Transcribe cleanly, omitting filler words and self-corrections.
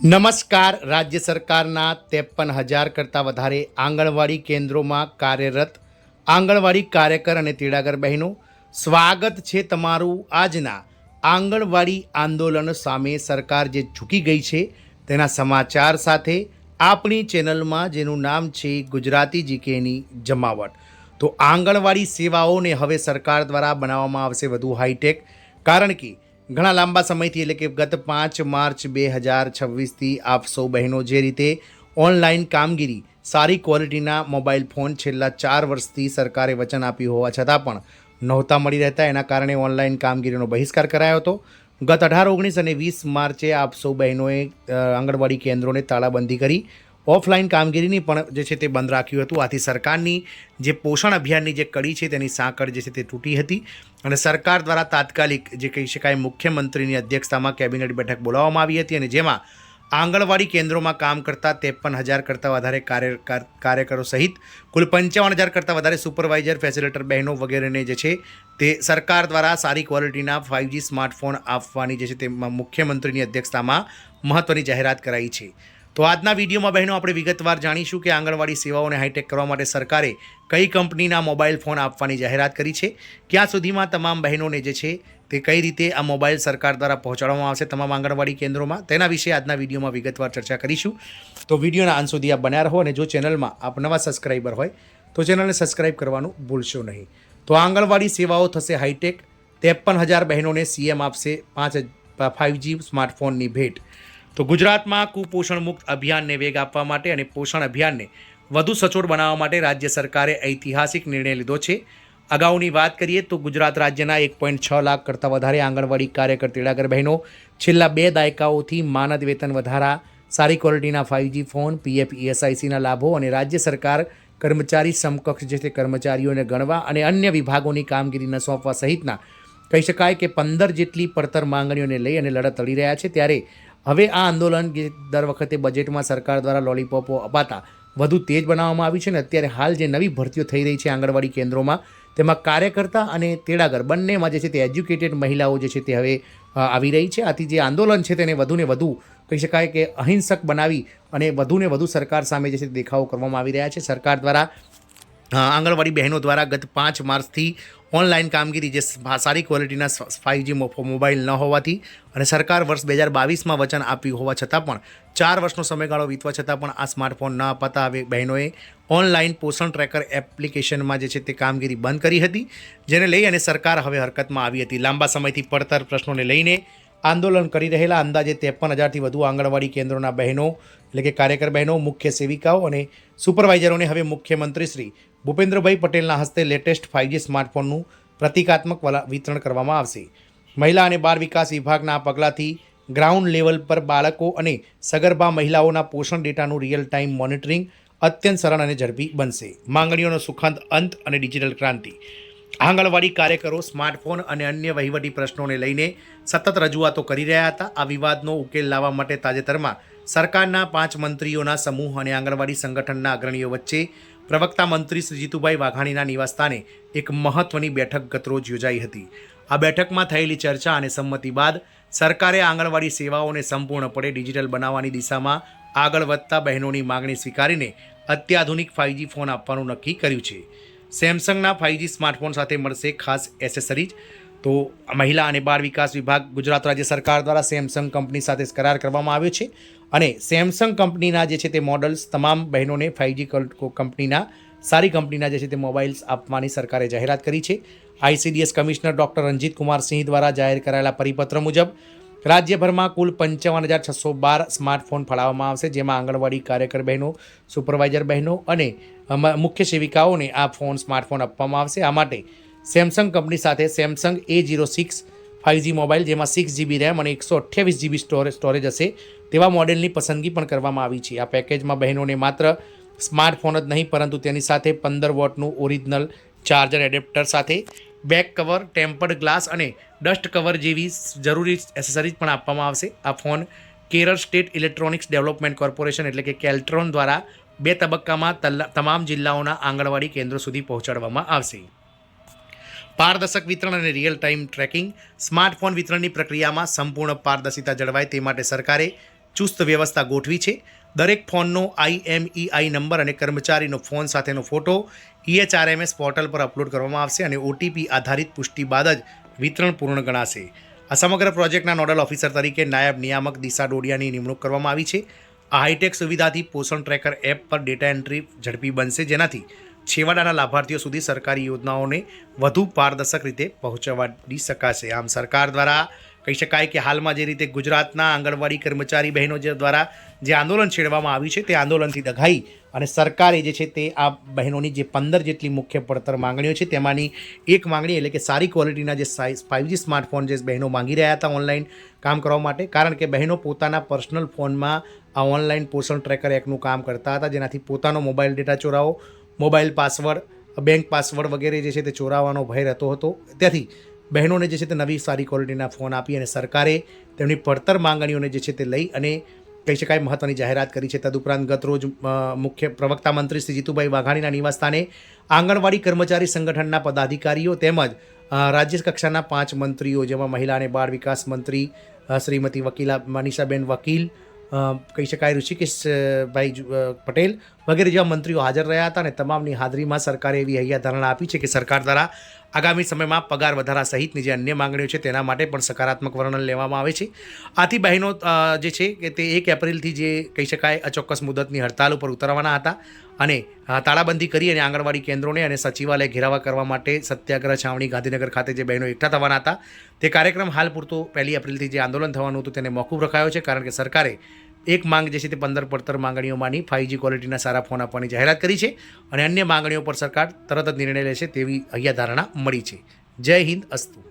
નમસ્કાર. રાજ્ય સરકારના 53,000 કરતાં વધારે આંગણવાડી કેન્દ્રોમાં કાર્યરત આંગણવાડી કાર્યકર અને તેડાગર બહેનો, સ્વાગત છે તમારું આજના આંગણવાડી આંદોલન સામે સરકાર જે ઝૂકી ગઈ છે તેના સમાચાર સાથે આપણી ચેનલમાં, જેનું નામ છે ગુજરાતી જીકેની જમાવટ. તો આંગણવાડી સેવાઓને હવે સરકાર દ્વારા બનાવવામાં આવશે વધુ હાઈટેક, કારણ કે ઘણા લાંબા સમયથી, એટલે કે ગત 5 માર્ચ 2026થી આપ સૌ બહેનો જે રીતે ઓનલાઈન કામગીરી, સારી ક્વોલિટીના મોબાઈલ ફોન છેલ્લા 4 વર્ષથી સરકારે વચન આપ્યું હોવા છતાં પણ નહોતા મળી રહેતા, એના કારણે ઓનલાઈન કામગીરીનો બહિષ્કાર કરાયો હતો. ગત 18, 19 અને 20 માર્ચે આપ સૌ બહેનોએ આંગણવાડી કેન્દ્રોને તાળાબંધી કરી ઓફલાઈન કામગીરીની પણ જે છે તે બંધ રાખ્યું હતું. આથી સરકારની જે પોષણ અભિયાનની જે કડી છે તેની સાંકળ જે છે તે તૂટી હતી અને સરકાર દ્વારા તાત્કાલિક જે કહી શકાય મુખ્યમંત્રીની અધ્યક્ષતામાં કેબિનેટ બેઠક બોલાવવામાં આવી હતી અને જેમાં આંગણવાડી કેન્દ્રોમાં કામ કરતા 53,000 કરતાં વધારે કાર્યકરો સહિત કુલ 55,000 કરતાં વધારે સુપરવાઇઝર, ફેસિલિટર બહેનો વગેરેને જે છે તે સરકાર દ્વારા સારી ક્વોલિટીના 5G સ્માર્ટફોન આપવાની જે છે તે મુખ્યમંત્રીની અધ્યક્ષતામાં મહત્ત્વની જાહેરાત કરાઈ છે. તો આજના વિડીયોમાં બહેનો આપણે વિગતવાર જાણીશું કે આંગણવાડી સેવાઓને હાઈટેક કરવા માટે સરકારે કઈ કંપનીના મોબાઈલ ફોન આપવાની જાહેરાત કરી છે, ક્યાં સુધીમાં તમામ બહેનોને જે છે તે કઈ રીતે આ મોબાઈલ સરકાર દ્વારા પહોંચાડવામાં આવશે તમામ આંગણવાડી કેન્દ્રોમાં, તેના વિશે આજના વિડીયોમાં વિગતવાર ચર્ચા કરીશું. તો વિડીયોના અંત સુધી આપ બન્યા રહો અને જો ચેનલમાં આપ નવા સબસ્ક્રાઈબર હોય તો ચેનલને સબસ્ક્રાઈબ કરવાનું ભૂલશો નહીં. તો આંગણવાડી સેવાઓ થશે હાઈટેક. 53,000 બહેનોને સીએમ આપશે 5G સ્માર્ટફોનની ભેટ. તો ગુજરાતમાં કુપોષણ મુક્ત અભિયાનને વેગ આપવા માટે અને પોષણ અભિયાનને વધુ સચોટ બનાવવા માટે રાજ્ય સરકારે ઐતિહાસિક નિર્ણય લીધો છે. અગાઉની વાત કરીએ તો ગુજરાત રાજ્યના 1.6 લાખ કરતાં વધારે આંગણવાડી કાર્યકર, તેડાગર બહેનો છેલ્લા 2 દાયકાઓથી માનદ વેતન વધારા, સારી ક્વોલિટીના 5G ફોન, PF ESICના લાભો અને રાજ્ય સરકાર કર્મચારી સમકક્ષ જે તે કર્મચારીઓને ગણવા અને અન્ય વિભાગોની કામગીરી ન સોંપવા સહિતના કહી શકાય કે 15 જેટલી પડતર માંગણીઓને લઈ અને લડત લડી રહ્યા છે. ત્યારે હવે આ આંદોલન દર વખતે બજેટમાં સરકાર દ્વારા લોલીપોપો અપાતા વધુ તેજ બનાવવામાં આવ્યું છે અને અત્યારે હાલ જે નવી ભરતીઓ થઈ રહી છે આંગણવાડી કેન્દ્રોમાં, તેમાં કાર્યકર્તા અને તેડાગર બંનેમાં જે છે તે એજ્યુકેટેડ મહિલાઓ જે છે તે હવે આવી રહી છે. આથી જે આંદોલન છે તેને વધુને વધુ કહી શકાય કે અહિંસક બનાવી અને વધુને વધુ સરકાર સામે જે છે તે દેખાવો કરવામાં આવી રહ્યા છે. સરકાર દ્વારા આંગણવાડી બહેનો દ્વારા ગત 5 માર્ચથી ઓનલાઈન કામગીરી, જે સારી ક્વોલિટીના 5G મોબાઈલ ન હોવાથી અને સરકાર વર્ષ 2022માં વચન આપ્યું હોવા છતાં પણ 4 વર્ષનો સમયગાળો વીતવા છતાં પણ આ સ્માર્ટફોન ન અપાતા હવે બહેનોએ ઓનલાઈન પોષણ ટ્રેકર એપ્લિકેશનમાં જે છે તે કામગીરી બંધ કરી હતી, જેને લઈ અને સરકાર હવે હરકતમાં આવી હતી. લાંબા સમયથી પડતર પ્રશ્નોને લઈને આંદોલન કરી રહેલા અંદાજે 53,000થી વધુ આંગણવાડી કેન્દ્રોના બહેનો, એટલે કે કાર્યકર બહેનો, મુખ્ય સેવિકાઓ અને સુપરવાઇઝરોને હવે મુખ્યમંત્રી શ્રી ભૂપેન્દ્રભાઈ પટેલના હસ્તે લેટેસ્ટ 5G સ્માર્ટફોનનું પ્રતિકાત્મક વિતરણ કરવામાં આવશે. મહિલા અને બાળ વિકાસ વિભાગના આ પગલાંથી ગ્રાઉન્ડ લેવલ પર બાળકો અને સગર્ભા મહિલાઓના પોષણ ડેટાનું રિયલ ટાઈમ મોનિટરિંગ અત્યંત સરળ અને ઝડપી બનશે. માંગણીઓનો સુખદ અંત અને ડિજિટલ ક્રાંતિ. આંગણવાડી કાર્યકરો સ્માર્ટફોન અને અન્ય વહીવટી પ્રશ્નોને લઈને સતત રજૂઆતો કરી રહ્યા હતા. આ વિવાદનો ઉકેલ લાવવા માટે તાજેતરમાં સરકારના 5 મંત્રીઓના સમૂહ અને આંગણવાડી સંગઠનના અગ્રણીઓ વચ્ચે પ્રવક્તા મંત્રી શ્રી જીતુભાઈ વાઘાણીના નિવાસસ્થાને એક મહત્વની બેઠક ગતરોજ યોજાઈ હતી. આ બેઠકમાં થયેલી ચર્ચા અને સંમતિ બાદ સરકારે આંગણવાડી સેવાઓને સંપૂર્ણપણે ડિજિટલ બનાવવાની દિશામાં આગળ વધતા બહેનોની માંગણી સ્વીકારીને અત્યાધુનિક 5G ફોન આપવાનું નક્કી કર્યું છે. સેમસંગના 5G સ્માર્ટફોન સાથે મળશે ખાસ એસેસરીઝ. તો મહિલા અને બાળ વિકાસ વિભાગ, ગુજરાત રાજ્ય સરકાર દ્વારા સેમસંગ કંપની સાથે કરાર કરવામાં આવ્યો છે અને સેમસંગ કંપનીના જે છે તે મોડલ્સ તમામ બહેનોને 5G કંપનીના, સારી કંપનીના જે છે તે મોબાઈલ્સ આપવાની સરકારે જાહેરાત કરી છે. ICDS commissioner doctor Ranjit Kumar Singh દ્વારા જાહેર કરાયેલા પરિપત્ર મુજબ રાજ્યભરમાં કુલ 55,612 સ્માર્ટફોન ફાળવવામાં આવશે, જેમાં આંગણવાડી કાર્યકર બહેનો, સુપરવાઇઝર બહેનો અને મુખ્ય સેવિકાઓને આ સ્માર્ટફોન આપવામાં આવશે. આ માટે સેમસંગ કંપની સાથે સેમસંગ A06 5G મોબાઈલ, જેમાં 6GB RAM અને 128GB સ્ટોરેજ હશે તેવા મોડેલની પસંદગી પણ કરવામાં આવી છે. આ પેકેજમાં બહેનોને માત્ર સ્માર્ટફોન જ નહીં પરંતુ તેની સાથે 15 વોટનું ઓરિજિનલ ચાર્જર એડેપ્ટર સાથે બેક કવર, ટેમ્પર્ડ ગ્લાસ અને ડસ્ટ કવર જેવી જરૂરી એસેસરીઝ પણ આપવામાં આવશે. આ phone Kerala state electronics development corporation એટલે કે કેલ્ટ્રોન દ્વારા 2 તબક્કામાં તમામ જિલ્લાઓના આંગણવાડી કેન્દ્રો સુધી પહોંચાડવામાં આવશે. પારદર્શક વિતરણ અને રિયલ ટાઈમ ટ્રેકિંગ. સ્માર્ટફોન વિતરણની પ્રક્રિયામાં સંપૂર્ણ પારદર્શિતા જળવાય તે માટે સરકારે ચુસ્ત વ્યવસ્થા ગોઠવી છે. દરેક ફોનનો IMEI નંબર અને કર્મચારીનો ફોન સાથેનો ફોટો EHRMS પોર્ટલ પર અપલોડ કરવામાં આવશે અને OTP આધારિત પુષ્ટિ બાદ જ વિતરણ પૂર્ણ ગણાશે. આ સમગ્ર પ્રોજેક્ટના નોડલ ઓફિસર તરીકે નાયબ નિયામક દિશા ડોડિયાની નિમણૂક કરવામાં આવી છે. આ હાઈટેક સુવિધાથી પોષણ ટ્રેકર એપ પર ડેટા એન્ટ્રી ઝડપી બનશે, જેનાથી છેવાડાના લાભાર્થીઓ સુધી સરકારી યોજનાઓને વધુ પારદર્શક રીતે પહોંચાડી શકાશે. આમ સરકાર દ્વારા કહી શકાય કે હાલમાં જે રીતે ગુજરાતના આંગણવાડી કર્મચારી બહેનો દ્વારા જે આંદોલન છેડવામાં આવ્યું છે તે આંદોલનથી દઘાઈ અને સરકારે જે છે તે આ બહેનોની જે 15 જેટલી મુખ્ય પડતર માંગણીઓ છે તેમાંની એક માંગણી એટલે કે સારી ક્વોલિટીના જે 5G સ્માર્ટફોન જે બહેનો માંગી રહ્યા હતા ઓનલાઈન કામ કરવા માટે, કારણ કે બહેનો પોતાના પર્સનલ ફોનમાં આ ઓનલાઈન પોષણ ટ્રેકર એપનું કામ કરતા હતા, જેનાથી પોતાનો મોબાઈલ ડેટા ચોરાવો, મોબાઈલ પાસવર્ડ, બેંક પાસવર્ડ વગેરે જે છે તે ચોરાવાનો ભય રહેતો હતો. ત્યાંથી બહેનોને જે છે તે નવી સારી ક્વોલિટીના ફોન આપી અને સરકારે તેમની પડતર માંગણીઓને જે છે તે લઈ અને કહી શકાય મહત્ત્વની જાહેરાત કરી છે. તદુપરાંત ગતરોજ મુખ્ય પ્રવક્તા મંત્રી શ્રી જીતુભાઈ વાઘાણીના નિવાસસ્થાને આંગણવાડી કર્મચારી સંગઠનના પદાધિકારીઓ તેમજ રાજ્ય કક્ષાના 5 મંત્રીઓ, જેમાં મહિલા અને બાળ વિકાસ મંત્રી શ્રીમતી વકીલા મનીષાબેન વકીલ, કહી શકાય ઋષિકેશભાઈ પટેલ વગેરે જેવા મંત્રીઓ હાજર રહ્યા હતા અને તમામની હાજરીમાં સરકારે એવી હૈયાધારણા આપી છે કે સરકાર દ્વારા આગામી સમયમાં પગાર વધારા સહિતની જે અન્ય માંગણીઓ છે તેના માટે પણ સકારાત્મક વર્ણન લેવામાં આવે છે. આથી બહેનો જે છે કે તે 1 એપ્રિલથી જે કહી શકાય અચોક્કસ મુદતની હડતાલ ઉપર ઉતરવાના હતા અને તાળાબંધી કરી અને આંગણવાડી કેન્દ્રોને અને સચિવાલય ઘેરાવા કરવા માટે સત્યાગ્રહ છાવણી ગાંધીનગર ખાતે જે બહેનો એકઠા થવાના હતા તે કાર્યક્રમ હાલ પૂરતો 1 એપ્રિલથી જે આંદોલન થવાનું હતું તેને મોકૂફ રખાયો છે, કારણ કે સરકારે એક માંગ જે છે તે 15 પડતર માંગણીઓમાંની 5G ક્વોલિટીના સારા ફોન આપવાની જાહેરાત કરી છે અને અન્ય માંગણીઓ પર સરકાર તરત જ નિર્ણય લેશે તેવી હૈયાધારણા મળી છે. જય હિન્દ, અસ્તુ.